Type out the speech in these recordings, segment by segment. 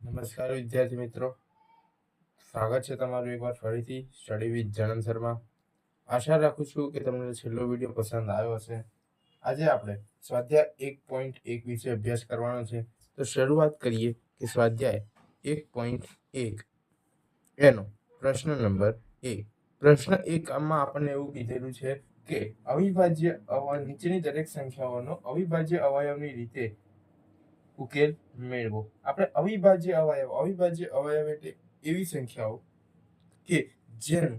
નમસ્કાર વિદ્યાર્થી મિત્રો, સ્વાગત છે તમારું એકવાર ફરીથી સ્ટડી વિથ જનન શર્મા. આશા રાખું છું કે તમને છેલ્લો વિડીયો પસંદ આવ્યો હશે. આજે આપણે સ્વાધ્યાય 1.1 વિશે અભ્યાસ કરવાનો છે. તો શરૂઆત કરીએ કે સ્વાધ્યાય 1.1 એનો પ્રશ્ન નંબર 1. પ્રશ્ન 1 માં આપણને એવું કીધેલું છે કે અવિભાજ્ય નીચેની દરેક સંખ્યાઓનો અવિભાજ્ય અવયવની રીતે ઉકેલ મેળવો. આપણે અવિભાજ્ય અવયવ એટલે એવી સંખ્યાઓ કે જેને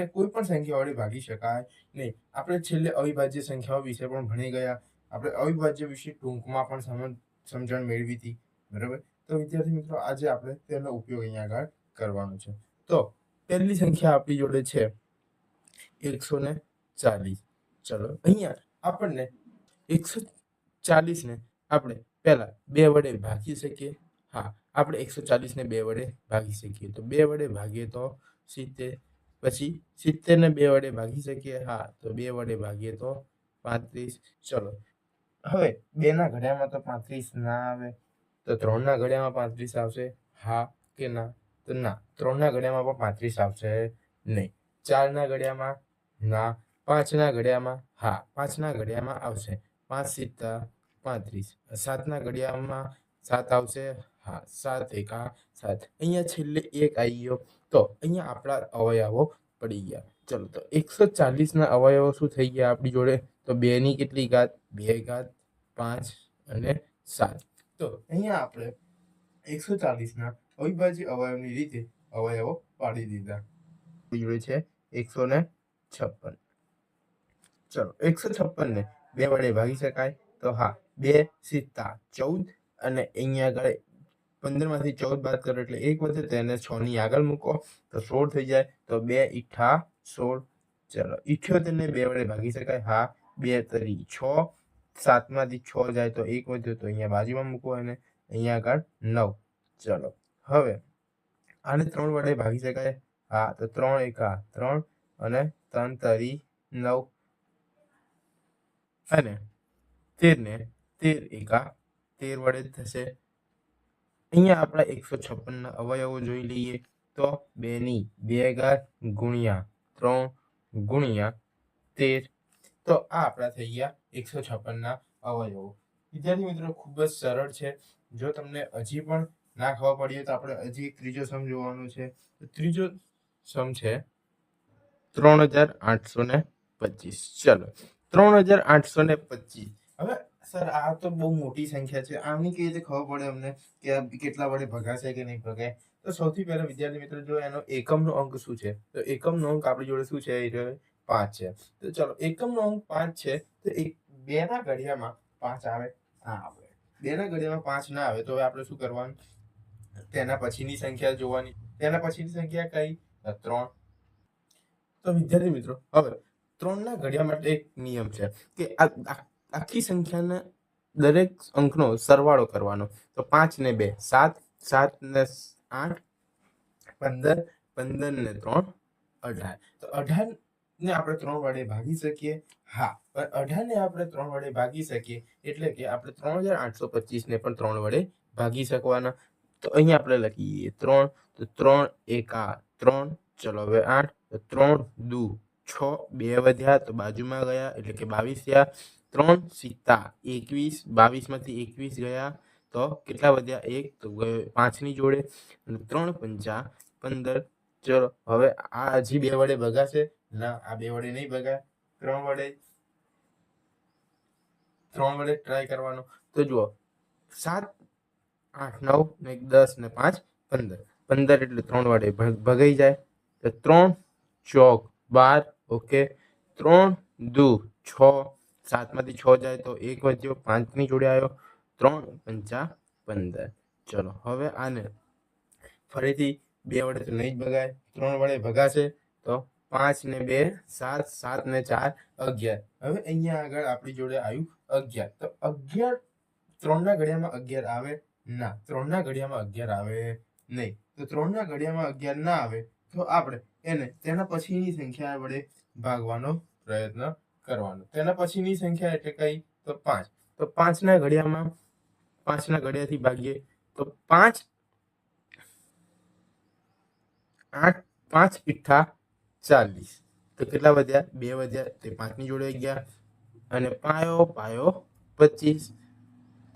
કોઈ પણ સંખ્યા વડે ભાગી શકાય નહીં. આપણે છેલ્લે અવિભાજ્ય સંખ્યાઓ વિશે પણ ભણી ગયા. આપણે અવિભાજ્ય વિશે ટૂંકમાં પણ સમજણ મેળવી હતી. બરાબર. તો વિદ્યાર્થી મિત્રો, આજે આપણે તેનો ઉપયોગ અહીંયા આગળ કરવાનો છે. તો પહેલી સંખ્યા આપણી જોડે છે 140. ચલો, અહીંયા આપણને 140 ને આપણે પહેલા 2 વડે ભાગી શકીએ. હા, આપણે 140 ને 2 વડે ભાગી શકીએ. તો 2 વડે ભાગીએ તો 70. પછી 70 ને 2 વડે ભાગી શકીએ. હા, તો 2 વડે ભાગીએ તો 35. ચલો, હવે 2 ના ઘડિયામાં તો 35 ના આવે, તો 3 ના ઘડિયામાં 35 આવશે? હા કે ના? તો ના, 3 ના ઘડિયામાં પણ 35 આવશે નહીં. 4 ના ઘડિયામાં ના. 5 ના ઘડિયામાં હા, 5 ના ઘડિયામાં આવશે. 5 સિત્તા 35. 7 ના ઘડિયામાં 7 આવશે. હા, 7 એકા 7. અહીંયા છેલ્લે 1 આવી ગયો, તો અહીંયા આપણા અવયવો પડી ગયા. ચલો, તો 140 ના અવયવો શું થઈ ગયા આપણી જોડે? તો 2 ની કેટલી ઘાત? 2 ઘાત, 5 અને 7. તો અહીંયા આપણે 140 ના અવિભાજ્ય અવયવની રીતે અવયવો પાડી દીધા. જોડે છે 156. ચલો, 156 ને 2 વડે ભાગી શકાય? તો હા, 2 સિત્તા 14 અને અહીંયા આગળ 15 માંથી 14 બાદ કરો એટલે 1 વધે, તેને 6 ની આગળ મૂકો તો 16 થઈ જાય. તો 2 ઈઠા 16. ચલો, 78 ને 2 વડે ભાગી શકાય? હા, 2 તરી 6. 7 માંથી 6 જાય તો 1 વધ્યો, તો અહીંયા બાજુમાં મૂકો અને અહીંયા આગળ 9. ચલો, હવે આને 3 વડે ભાગી શકાય? હા, તો 3 એકા 3 અને 3 તરી 9 અને 13 ને 13 એકા 13 વડે થશે. અહીંયા આપણા 156 ના અવયવો જોઈ લઈએ. તો 2 ની 2 ઘાત ગુણ્યા 3 ગુણ્યા 13. તો આ આપણા થઈ ગયા 156 ના અવયવો. વિદ્યાર્થી મિત્રો, ખૂબ જ સરળ છે. જો તમને હજી પણ ના ખબર પડી હોય તો આપણે હજી એક ત્રીજો સમ જોવાનો છે. ત્રીજો સમ છે 3825. ચલો, 3825. હવે સર, આ તો બહુ મોટી સંખ્યા છે, આની કેવી રીતે ખબર પડે અમને કે કેટલા વડે ભગાશે કે નહીં ભગાય? તો સૌથી પહેલા વિદ્યાર્થી મિત્રો, જો એનો એકમનો અંક શું છે, તો એકમનો અંક આપણી જોડે શું છે? એ 5 છે. તો ચલો, એકમનો અંક 5 છે, તો 2 ના ઘડિયામાં 5 આવે? ના આવે. 2 ના ઘડિયામાં 5 ના આવે તો હવે આપણે શું કરવાનું? તેના પછીની સંખ્યા જોવાની. તેના પછીની સંખ્યા કઈ? 3. તો વિદ્યાર્થી મિત્રો, હવે 3 ના ઘડિયા માટે એક નિયમ છે કે આખી સંખ્યાના દરેક અંકનો સરવાળો કરવાનો. તો 5 ને 2 7, 7 ને 8 15, 15 ને 3 18. તો 18 ને આપણે 3 વડે ભાગી શકીએ? હા, પણ 18 ને આપણે 3 વડે ભાગી શકીએ એટલે કે આપણે 3825 ને પણ 3 વડે ભાગી શકવાના. તો અહીંયા આપણે લખીએ 3. તો 3 એકા 3. ચલો, હવે 8. તો 3 દુ 6. 2 વધ્યા તો બાજુમાં ગયા એટલે કે 22 થયા. 3 સિત્તા 21. 22 માંથી 21 ગયા તો કેટલા વધ્યા? 1 તો 5 ની જોડે. અને 3 પંચા 15. ચલો, હવે આ હજી 2 વડે ભગાશે? ના, આ 2 વડે નહીં ભગાય. 3 વડે ટ્રાય કરવાનો. તો જુઓ, 7, 8, 9 ને 10 ને 5 15. 15 એટલે 3 વડે ભગાઈ જાય. તો 3 ચોક 12. ઓકે. 3 દુ 6. 7 માંથી 6 જાય તો 1 વધ્યો, 5 ની જોડે આવ્યો. 3 પંચા 15. ચલો, હવે આને ફરીથી 2 વડે તો નહીં જ ભગાય, 3 વડે ભગાશે. તો 5 ને 2 7, 7 ને 4 11. હવે અહીંયા આગળ આપણી જોડે આવ્યું 11. તો 11 3 ના ઘડિયામાં 11 આવે? ના, 3 ના ઘડિયામાં 11 આવે નહીં. તો 3 ના ઘડિયામાં 11 ના આવે તો આપણે એને તેના પછીની સંખ્યા વડે ભાગવાનો પ્રયત્ન કરવાનો. તેના પછીની સંખ્યા એટલે કઈ? તો 5. તો 5 ના ઘડિયામાં 5 ના ઘડિયાથી ભાગીએ તો 5 8 5 ઈઠા 40 તો કેટલા વધ્યા 2 વધ્યા તે 5 ની જોડે ગયા અને પાયો પાયો 25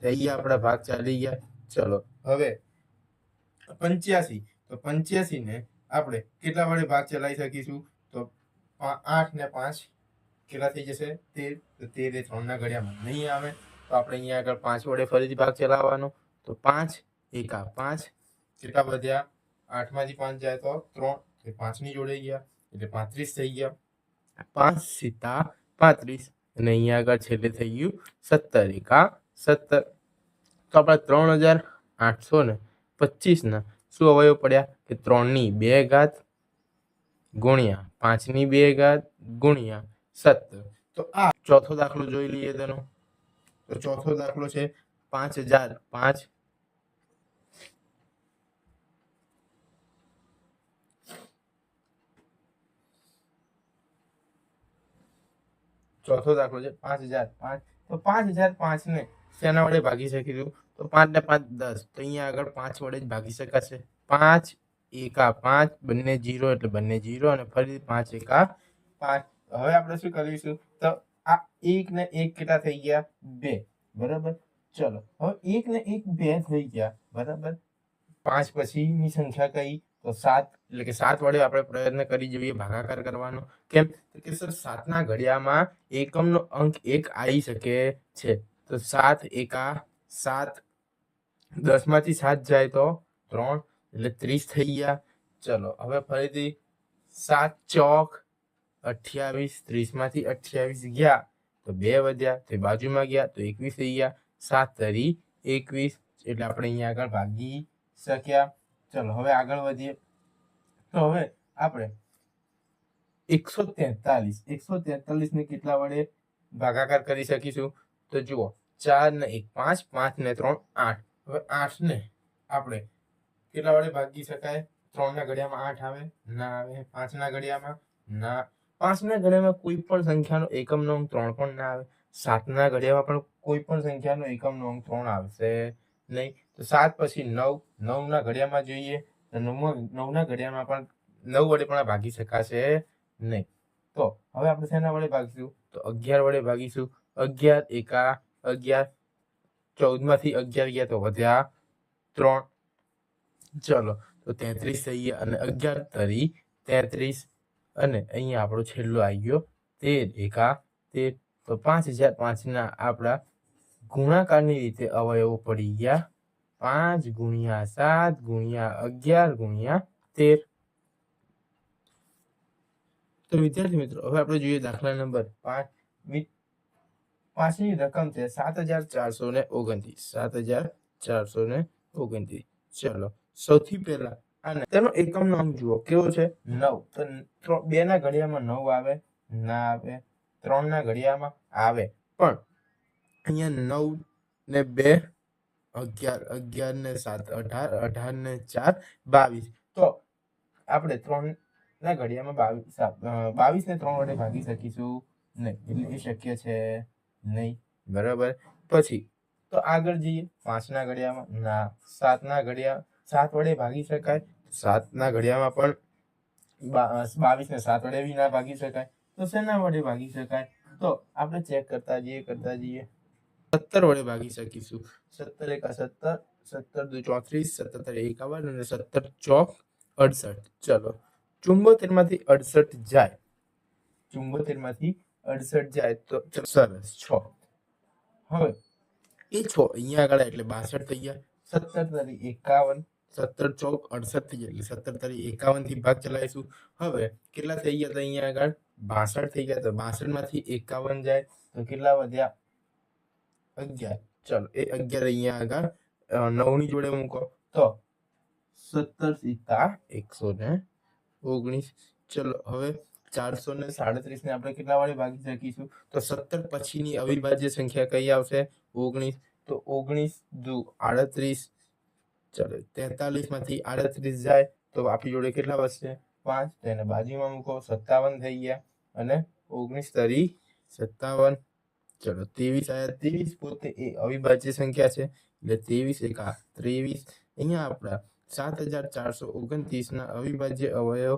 થઈ ગયા આપણા ભાગ ચાલી ગયા. ચલો હવે 85 તો 85 ને આપણે કેટલા વડે ભાગ ચલાવી શકીશું તો 8 ને 5 કેટલા થઈ જશે 13 તો 13 એ 3 ના ઘડિયામાં નહીં આવે તો આપણે અહીંયા આગળ 5 વડે ફરીથી ભાગ ચલાવવાનો તો 5 એકા 5 કેટલા વધ્યા 8 માંથી 5 જાય તો 3 એ 5 ની જોડે ગયા એટલે 35 થઈ ગયા 5 સીતા 35 અને અહીંયા આગળ છેલ્લે થઈ ગયું 17 એકા 17 તો આપણા 3825 ના શું અવયવ પડ્યા કે 3 ની 2 ઘાત ગુણ્યા 5 ની 2 ઘાત ગુણ્યા 17 તો આ ચોથો દાખલો જોઈ લઈએ તેનો તો ચોથો દાખલો છે 5005 ચોથો દાખલો છે 5005 તો 5005 ને શેના વડે ભાગી શકીશું તો 5 ને 5 10 તો અહીંયા આગળ 5 વડે જ ભાગી શકાશે 5 એકા 5 બંને 0 એટલે બંને 0 અને ફરી 5 એકા 5 હવે આપણે શું કરીશું તો આ 1 ને 1 કેટલા થઈ ગયા 2 બરાબર ચલો હવે 1 ને 1 2 થઈ ગયા બરાબર 5 પછીની સંખ્યા કઈ તો 7 એટલે કે 7 વડે આપણે પ્રયત્ન કરી જોઈએ ભાગાકાર કરવાનો કેમ કે સર 7 ના ઘડિયામાં એકમનો અંક 1 આવી શકે છે તો 7 એકા 7 10 માંથી 7 જાય તો 3 એટલે 30 થઈ ગયા ચલો હવે ફરીથી 7 ચોક 28 30 માંથી 28 ગયા તો 2 વધ્યા તે બાજુમાં ગયા તો 21 થઈ ગયા 7 તરી 21 એટલે આપણે અહીંયા આગળ ભાગી શક્યા ચલો હવે આગળ વધીએ તો હવે આપણે 143 ને કેટલા વડે ભાગાકાર કરી શકીશું તો જુઓ 4 ને 1 5 5 ને 3 8 હવે 8 ને આપણે કેટલા વડે ભાગી શકાય 3 ના ઘડિયામાં 8 આવે ના આવે 5 ના ઘડિયામાં ના 5 ના ઘડિયામાં કોઈ પણ સંખ્યાનો એકમનો અંક 3 પણ ના આવે 7 ના ઘડિયામાં પણ કોઈ પણ સંખ્યાનો એકમનો અંક 3 આવશે નહીં તો 7 પછી 9 9 ના ઘડિયામાં જોઈએ તો 9 ના ઘડિયામાં પણ 9 વડે પણ ભાગી શકાશે નહીં તો હવે આપણે શેના વડે ભાગીશું તો 11 વડે ભાગીશું 11 એકા 11 14 માંથી 11 ગયા તો વધ્યા 3 ચલો તો 33 થઈ ગયા અને 11 તરી 33 અને અહીંયા આપણો છેલ્લો આવી ગયો 13 એકા 13 તો 5005 ના આપણા ગુણાકારની રીતે અવયવો પડી ગયા 5 ગુણ્યા 7 ગુણ્યા 11 ગુણ્યા 13 તો વિદ્યાર્થી મિત્રો હવે આપણે જોઈએ દાખલા નંબર 5 પાંચની રકમ છે 7429 7429 ચલો સૌથી પહેલા અને તેનો એકમનો અંક જુઓ કેવો છે 9 તો 2 ના ઘડિયામાં 9 આવે ના આવે 3 ના ઘડિયામાં આવે પણ અહીંયા 9 ને 2 11 11 ને 7 18 18 ને 4 22 તો આપણે 3 ના ઘડિયામાં 22 ને 3 વડે ભાગી શકીશું નહીં એટલે એ શક્ય છે નહીં બરાબર પછી તો આગળ જઈએ 5 ના ઘડિયામાં ના 7 ના ઘડિયા 7 વડે ભાગી શકાય 7 ના ઘડિયામાં પણ 22 ને 7 વડે બી ના ભાગી શકાય તો શેના વડે ભાગી શકાય તો આપણે ચેક કરતા જઈએ 17 વડે ભાગી શકીશું 17 એકા 17 17 દુ 34 17 51 અને 17 ચોક 68 ચલો 74 માંથી 68 જાય 74 માંથી 68 જાય તો સરસ 6 હવે એ 6 અહીંયા આગળ એટલે 62 થઈ ગયા 17 તરી 51 17 ચોક 68 થઈ ગયા એટલે 17 તરી 51 થી ભાગ ચલાવીશું હવે કેટલા થઈ ગયા તો અહીંયા આગળ 62 થઈ ગયા તો 62 માંથી 51 જાય તો કેટલા વધ્યા 11 ચલો એ 11 અહીંયા આગળ 9 ની જોડે મૂકો તો 17 સીતા 119 ચલો હવે 437 ને આપણે કેટલા વડે ભાગી શકીશું તો 17 પછીની અવિભાજ્ય સંખ્યા કઈ આવશે 19 તો 19 દુ 38 ચલો 43 માંથી 38 જાય તો આપણી જોડે કેટલા વધશે 5 તેને બાજુમાં મૂકો 57 થઈ ગયા અને 19 તરી 57 ચલો 23 આયા. 23 પોતે એ અવિભાજ્ય સંખ્યા છે એટલે 23 એકા 23. અહીંયા આપણા 7429 અવિભાજ્ય અવયવ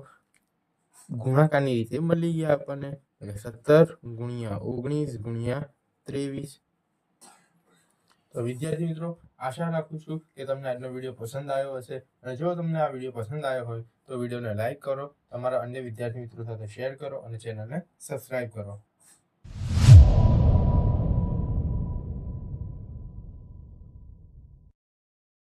ગુણાકારની રીતે મળી ગયા આપણને એટલે 17 ગુણ્યા 19 ગુણ્યા 23. તો વિદ્યાર્થી મિત્રો, આશા રાખું છું કે તમને આજનો વિડીયો પસંદ આવ્યો હશે, અને જો તમને આ વિડીયો પસંદ આવ્યો હોય તો વિડીયોને લાઈક કરો, તમારા અન્ય વિદ્યાર્થી મિત્રો સાથે શેર કરો અને ચેનલને સબસ્ક્રાઇબ કરો.